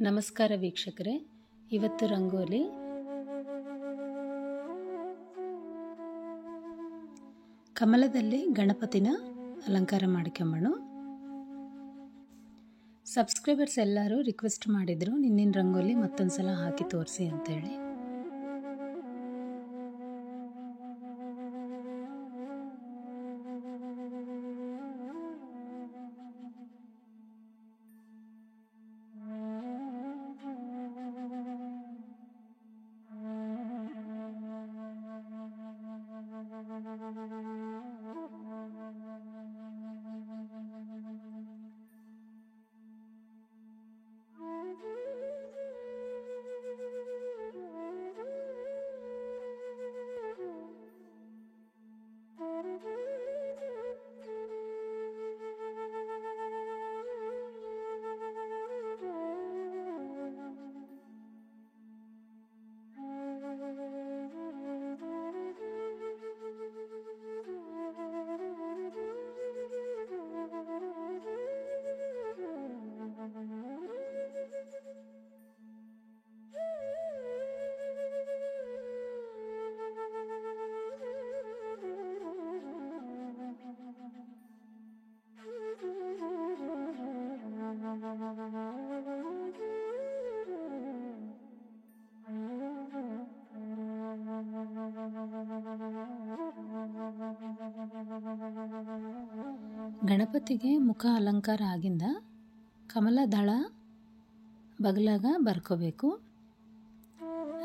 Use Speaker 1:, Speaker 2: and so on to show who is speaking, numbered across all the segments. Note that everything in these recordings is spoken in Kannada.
Speaker 1: ನಮಸ್ಕಾರ ವೀಕ್ಷಕರೇ, ಇವತ್ತು ರಂಗೋಲಿ ಕಮಲದಲ್ಲಿ ಗಣಪತಿನ ಅಲಂಕಾರ ಮಾಡ್ಕೊಂಬಣ. ಸಬ್ಸ್ಕ್ರೈಬರ್ಸ್ ಎಲ್ಲರೂ ರಿಕ್ವೆಸ್ಟ್ ಮಾಡಿದ್ರು ನಿನ್ನಿನ ರಂಗೋಲಿ ಮತ್ತೊಂದು ಸಲ ಹಾಕಿ ತೋರಿಸಿ ಅಂತೇಳಿ. ಗಣಪತಿಗೆ ಮುಖ ಅಲಂಕಾರ ಆಗಿಂದ ಕಮಲ ದಳ ಬಗಲಾಗ ಬರ್ಕೋಬೇಕು.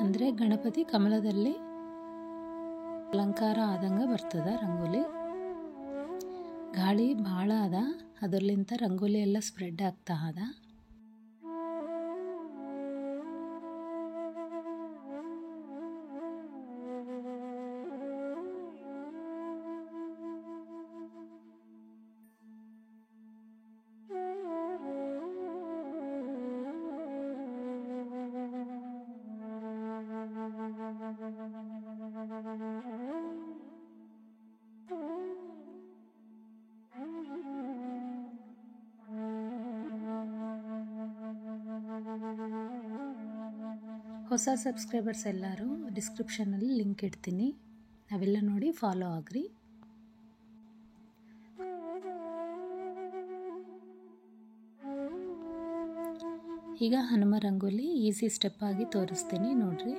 Speaker 1: ಅಂದರೆ ಗಣಪತಿ ಕಮಲದಲ್ಲಿ ಅಲಂಕಾರ ಆದಂಗೆ ಬರ್ತದ ರಂಗೋಲಿ. ಗಾಳಿ ಭಾಳ ಅದ, ಅದರಲ್ಲಿಂದ ರಂಗೋಲಿ ಎಲ್ಲ ಸ್ಪ್ರೆಡ್ ಆಗ್ತಾ ಅದ. ಹೊಸ ಸಬ್ಸ್ಕ್ರೈಬರ್ಸ್ ಎಲ್ಲರೂ ಡಿಸ್ಕ್ರಿಪ್ಷನಲ್ಲಿ ಲಿಂಕ್ ಇಡ್ತೀನಿ, ಅವೆಲ್ಲ ನೋಡಿ ಫಾಲೋ ಆಗ್ರಿ. ಈಗ ಹನುಮ ರಂಗೋಲಿ ಈಸಿ ಸ್ಟೆಪ್ ಆಗಿ ತೋರಿಸ್ತೀನಿ ನೋಡ್ರಿ.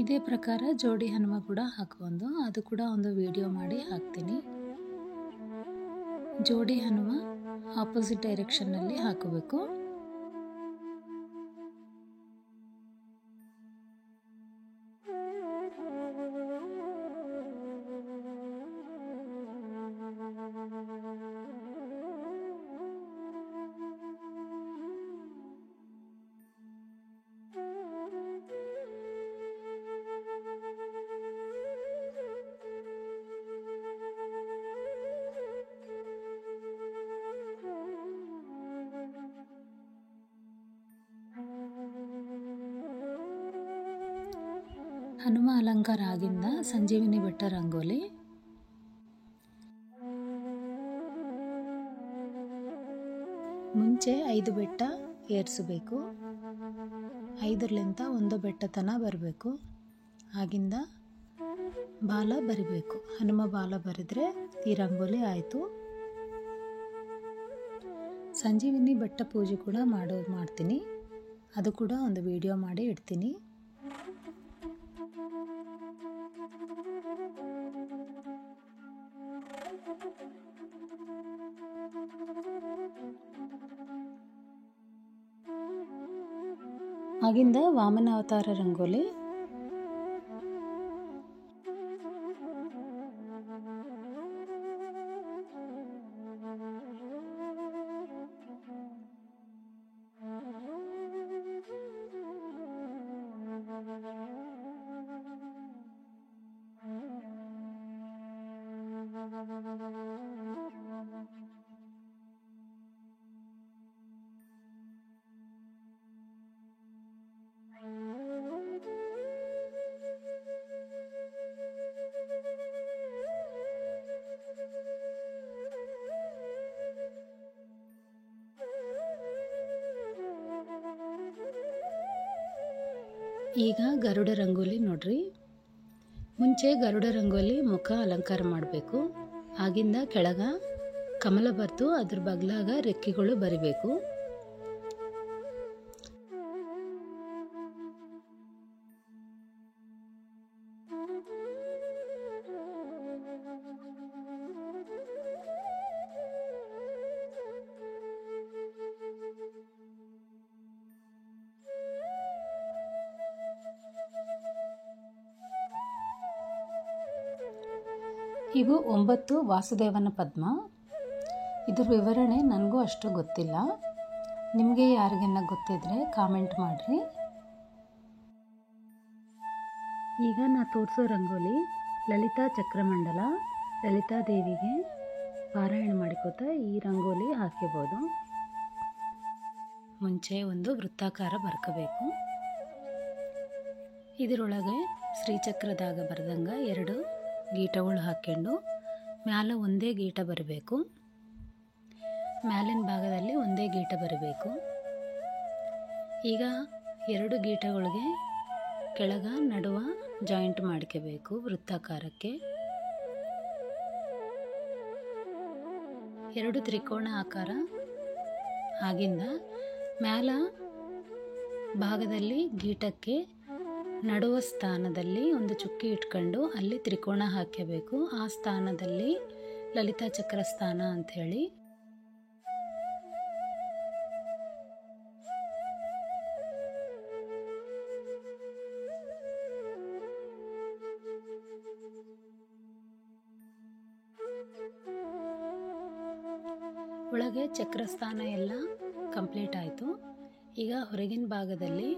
Speaker 1: ಇದೇ ಪ್ರಕಾರ ಜೋಡಿ ಹನುಮ ಕೂಡ ಹಾಕ್ಬೋದು, ಅದು ಕೂಡ ಒಂದು ವಿಡಿಯೋ ಮಾಡಿ ಹಾಕ್ತೀನಿ. ಜೋಡಿ ಹನುಮ ಆಪೋಸಿಟ್ ಡೈರೆಕ್ಷನ್ನಲ್ಲಿ ಹಾಕಬೇಕು. ಹನುಮ ಅಲಂಕಾರ ಆಗಿಂದ ಸಂಜೀವಿನಿ ಬೆಟ್ಟ ರಂಗೋಲಿ. ಮುಂಚೆ 5 ಬೆಟ್ಟ ಏರಿಸಬೇಕು, 5ರಿಂದ 1 ಬೆಟ್ಟ ತನಕ ಬರಬೇಕು. ಆಗಿಂದ ಬಾಲ ಬರಿಬೇಕು. ಹನುಮ ಬಾಲ ಬರೆದ್ರೆ ಈ ರಂಗೋಲಿ ಆಯಿತು. ಸಂಜೀವಿನಿ ಬೆಟ್ಟ ಪೂಜೆ ಕೂಡ ಮಾಡ್ತೀನಿ, ಅದು ಕೂಡ ಒಂದು ವಿಡಿಯೋ ಮಾಡಿ ಇಡ್ತೀನಿ. ಆಗಿಂದ ವಾಮನ ಅವತಾರ ರಂಗೋಲಿ. ಈಗ ಗರುಡ ರಂಗೋಲಿ ನೋಡ್ರಿ. ಮುಂಚೆ ಗರುಡ ರಂಗೋಲಿ ಮುಖ ಅಲಂಕಾರ ಮಾಡಬೇಕು. ಆಗಿಂದ ಕೆಳಗ ಕಮಲ ಬರ್ತು ಅದ್ರ ಬಗ್ಲಾಗ ರೆಕ್ಕೆಗಳು ಬರಿಬೇಕು. ಇವು 9 ವಾಸುದೇವನ ಪದ್ಮ. ಇದ್ರ ವಿವರಣೆ ನನಗೂ ಅಷ್ಟು ಗೊತ್ತಿಲ್ಲ. ನಿಮಗೆ ಯಾರಿಗೆನ್ನ ಗೊತ್ತಿದ್ರೆ ಕಾಮೆಂಟ್ ಮಾಡಿರಿ. ಈಗ ನಾ ತೋರಿಸೋ ರಂಗೋಲಿ ಲಲಿತಾ ಚಕ್ರಮಂಡಲ. ಲಲಿತಾ ದೇವಿಗೆ ಪಾರಾಯಣ ಮಾಡಿಕೋತ ಈ ರಂಗೋಲಿ ಹಾಕಿಬೋದು. ಮುಂಚೆ ಒಂದು ವೃತ್ತಾಕಾರ ಬರ್ಕೋಬೇಕು. ಇದರೊಳಗೆ ಶ್ರೀಚಕ್ರದಾಗ ಬರ್ದಂಗ 2 ಗೀಟಗಳು ಹಾಕ್ಕೊಂಡು ಮ್ಯಾಲ ಒಂದೇ ಗೀಟ ಬರಬೇಕು. ಮ್ಯಾಲಿನ ಭಾಗದಲ್ಲಿ ಒಂದೇ ಗೀಟ ಬರಬೇಕು. ಈಗ 2 ಗೀಟಗಳಿಗೆ ಕೆಳಗ ನಡುವ ಜಾಯಿಂಟ್ ಮಾಡ್ಕೋಬೇಕು ವೃತ್ತಾಕಾರಕ್ಕೆ. 2 ತ್ರಿಕೋನ ಆಕಾರ ಆಗಿಂದ ಮ್ಯಾಲ ಭಾಗದಲ್ಲಿ ಗೀಟಕ್ಕೆ ನಡುವ ಸ್ಥಾನದಲ್ಲಿ ಒಂದು ಚುಕ್ಕಿ ಇಟ್ಕೊಂಡು ಅಲ್ಲಿ ತ್ರಿಕೋನ ಹಾಕಬೇಕು. ಆ ಸ್ಥಾನದಲ್ಲಿ ಲಲಿತಾ ಚಕ್ರ ಸ್ಥಾನ ಅಂಥೇಳಿ. ಒಳಗೆ ಚಕ್ರಸ್ಥಾನ ಎಲ್ಲ ಕಂಪ್ಲೀಟ್ ಆಯಿತು. ಈಗ ಹೊರಗಿನ ಭಾಗದಲ್ಲಿ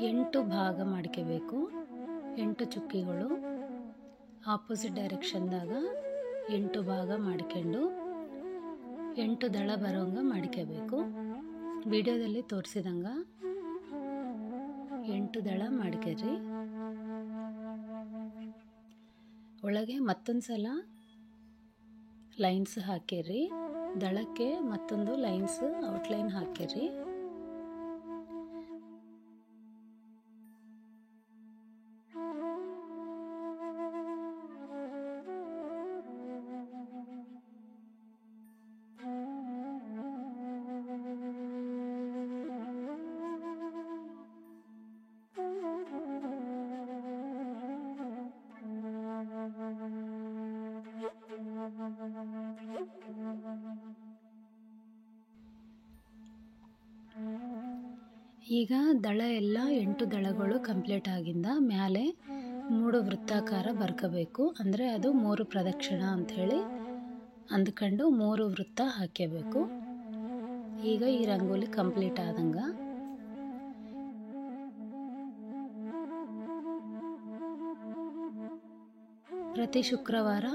Speaker 1: 8 ಭಾಗ ಮಾಡ್ಕೋಬೇಕು. 8 ಚುಕ್ಕಿಗಳು ಆಪೋಸಿಟ್ ಡೈರೆಕ್ಷನ್ದಾಗ 8 ಭಾಗ ಮಾಡ್ಕೊಂಡು 8 ದಳ ಬರೋಂಗೆ ಮಾಡ್ಕೋಬೇಕು. ವಿಡಿಯೋದಲ್ಲಿ ತೋರಿಸಿದಂಗೆ 8 ದಳ ಮಾಡ್ಕೊರಿ. ಒಳಗೆ ಮತ್ತೊಂದು ಸಲ ಲೈನ್ಸ್ ಹಾಕಿರಿ. ದಳಕ್ಕೆ ಮತ್ತೊಂದು ಲೈನ್ಸ್ ಔಟ್ಲೈನ್ ಹಾಕಿರಿ. ಈಗ ದಳ ಎಲ್ಲ 8 ದಳಗಳು ಕಂಪ್ಲೀಟ್ ಆಗಿಂದ ಮ್ಯಾಲೆ 3 ವೃತ್ತಾಕಾರ ಬರ್ಕೋಬೇಕು. ಅಂದರೆ ಅದು 3 ಪ್ರದಕ್ಷಿಣ ಅಂಥೇಳಿ ಅಂದ್ಕೊಂಡು 3 ವೃತ್ತ ಹಾಕಬೇಕು. ಈಗ ಈ ರಂಗೋಲಿ ಕಂಪ್ಲೀಟ್ ಆದಂಗೆ. ಪ್ರತಿ ಶುಕ್ರವಾರ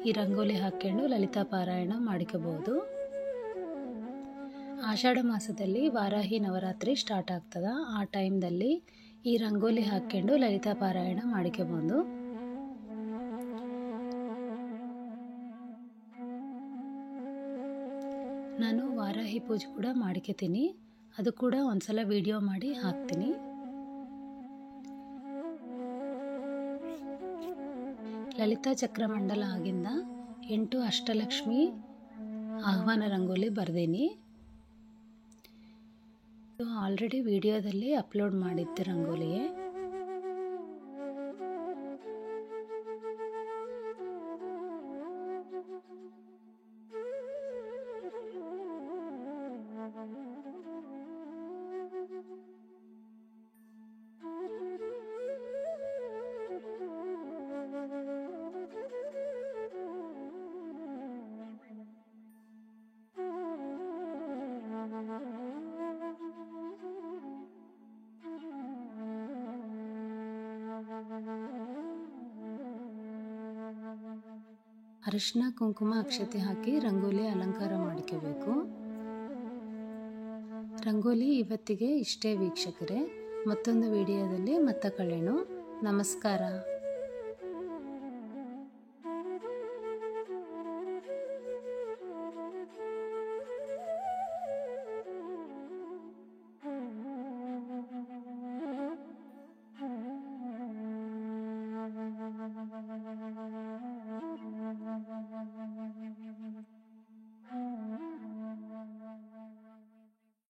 Speaker 1: ಈ ರಂಗೋಲಿ ಹಾಕ್ಕೊಂಡು ಲಲಿತಾ ಪಾರಾಯಣ ಮಾಡ್ಕೋಬೋದು. ಆಷಾಢ ಮಾಸದಲ್ಲಿ ವಾರಾಹಿ ನವರಾತ್ರಿ ಸ್ಟಾರ್ಟ್ ಆಗ್ತದ. ಆ ಟೈಮ್ದಲ್ಲಿ ಈ ರಂಗೋಲಿ ಹಾಕ್ಕೊಂಡು ಲಲಿತಾ ಪಾರಾಯಣ ಮಾಡ್ಕೋಬೋದು. ನಾನು ವಾರಾಹಿ ಪೂಜೆ ಕೂಡ ಮಾಡ್ಕೋತೀನಿ. ಅದು ಕೂಡ ಒಂದ್ಸಲ ವಿಡಿಯೋ ಮಾಡಿ ಹಾಕ್ತೀನಿ. ಲಲಿತಾ ಚಕ್ರಮಂಡಲ ಆಗಿಂದ 8 ಅಷ್ಟಲಕ್ಷ್ಮಿ ಆಹ್ವಾನ ರಂಗೋಲಿ ಬರ್ದೀನಿ. ಆಲ್ರೆಡಿ ವಿಡಿಯೋದಲ್ಲಿ ಅಪ್ಲೋಡ್ ಮಾಡಿದ್ದೆ ರಂಗೋಲಿಗೆ. ಅರಿಶಿನ ಕುಂಕುಮ ಅಕ್ಷತೆ ಹಾಕಿ ರಂಗೋಲಿ ಅಲಂಕಾರ ಮಾಡ್ಕೋಬೇಕು. ರಂಗೋಲಿ ಇವತ್ತಿಗೆ ಇಷ್ಟೇ ವೀಕ್ಷಕರೇ. ಮತ್ತೊಂದು ವಿಡಿಯೋದಲ್ಲಿ ಮತ್ತೆ ಕಳೆಯೋಣ. ನಮಸ್ಕಾರ.